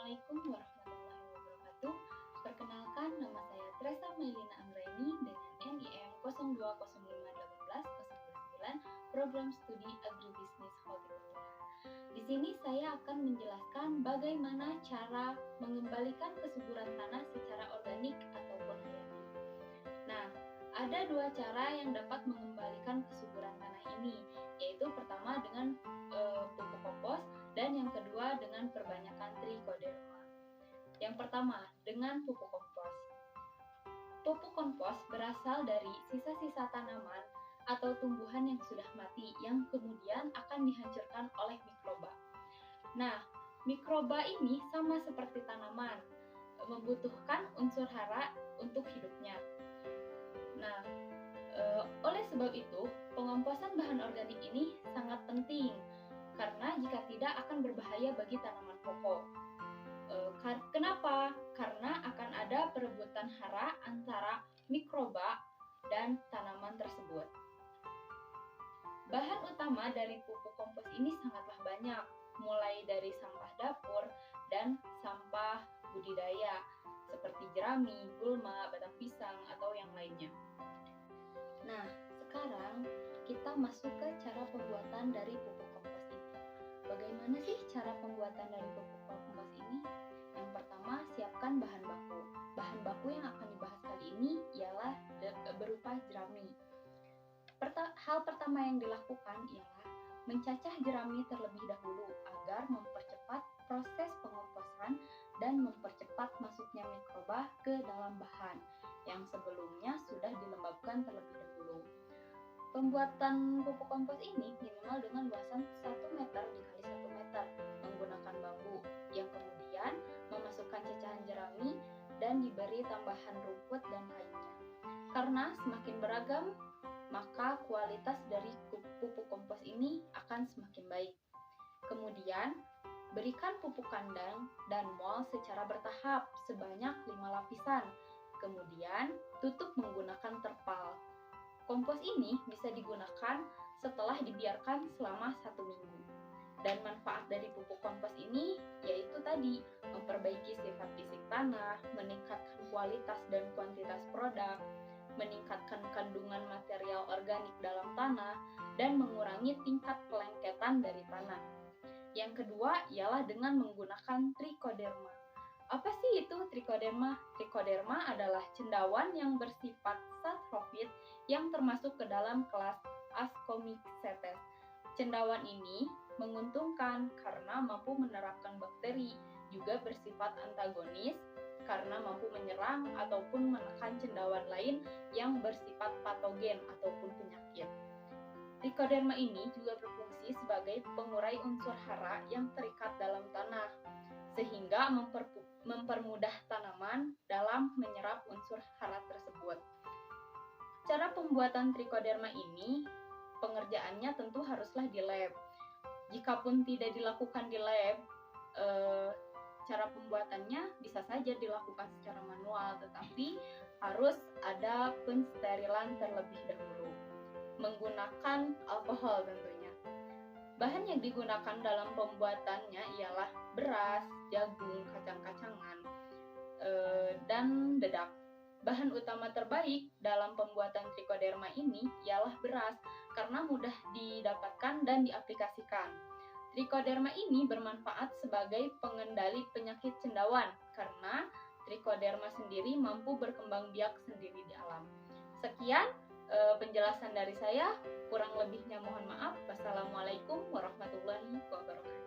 Assalamualaikum warahmatullahi wabarakatuh. Perkenalkan, nama saya Tresa Mailina Anggraini dengan NIM 0205181099 Program Studi Agribisnis Hortikultura. Di sini saya akan menjelaskan bagaimana cara mengembalikan kesuburan tanah secara organik ataupun hayati. Nah, ada dua cara yang dapat mengembalikan kesuburan tanah ini, yaitu pertama dengan pupuk kompos dan yang kedua dengan perbanyakan trichoderma. Yang pertama, dengan pupuk kompos. Pupuk kompos berasal dari sisa-sisa tanaman atau tumbuhan yang sudah mati yang kemudian akan dihancurkan oleh mikroba. Nah, mikroba ini sama seperti tanaman, membutuhkan unsur hara untuk hidupnya. Nah, oleh sebab itu, pengomposan bahan organik ini sangat penting karena jika tidak akan berbahaya bagi tanaman pokok. Kenapa? Karena akan ada perebutan hara antara mikroba dan tanaman tersebut. Bahan utama dari pupuk kompos ini sangatlah banyak, mulai dari sampah dapur dan sampah budidaya seperti jerami, gulma, batang pisang, atau yang lainnya. Nah, sekarang kita masuk ke cara pembuatan dari pupuk kompos ini. Bagaimana sih cara pembuatan dari pupuk kompos ini? Yang pertama, siapkan bahan baku. Bahan baku yang akan dibahas kali ini ialah berupa jerami. Hal pertama yang dilakukan ialah mencacah jerami terlebih dahulu agar mempercepat proses pengomposan dan mempercepat masuknya mikroba ke dalam bahan yang sebelumnya sudah dilembabkan terlebih dahulu. Pembuatan pupuk kompos ini minimal dengan luasan 1 meter dikali 1 meter menggunakan bambu yang kemudian memasukkan cacahan jerami dan diberi tambahan rumput dan lainnya. Karena semakin beragam, maka kualitas dari pupuk kompos ini akan semakin baik. Kemudian, berikan pupuk kandang dan mol secara bertahap sebanyak 5 lapisan. Kemudian, tutup menggunakan terpal. Kompos ini bisa digunakan setelah dibiarkan selama 1 minggu. Dan manfaat dari pupuk kompos ini yaitu tadi, memperbaiki sifat fisik tanah, meningkatkan kualitas dan kuantitas produk, meningkatkan kandungan material organik dalam tanah, dan mengurangi tingkat pelengketan dari tanah. Yang kedua ialah dengan menggunakan trichoderma. Apa sih itu trichoderma? Trichoderma adalah cendawan yang bersifat saprofit yang termasuk ke dalam kelas Ascomycetes. Cendawan ini menguntungkan karena mampu menerapkan bakteri, juga bersifat antagonis karena mampu menyerang ataupun menekan cendawan lain yang bersifat patogen ataupun penyakit. Trichoderma ini juga berfungsi sebagai pengurai unsur hara yang terikat dalam tanah, sehingga mempermudah tanaman dalam menyerap unsur hara tersebut. Cara pembuatan trichoderma ini, pengerjaannya tentu haruslah di lab. Jikapun tidak dilakukan di lab, cara pembuatannya bisa saja dilakukan secara manual, tetapi harus ada pensterilan terlebih dahulu menggunakan alkohol tentunya. Bahan yang digunakan dalam pembuatannya ialah beras, jagung, kacang-kacangan, dan dedak. Bahan utama terbaik dalam pembuatan trichoderma ini ialah beras karena mudah didapatkan dan diaplikasikan. Trichoderma ini bermanfaat sebagai pengendali penyakit cendawan karena trichoderma sendiri mampu berkembang biak sendiri di alam. Sekian penjelasan dari saya, kurang lebihnya mohon maaf. Wassalamualaikum warahmatullahi wabarakatuh.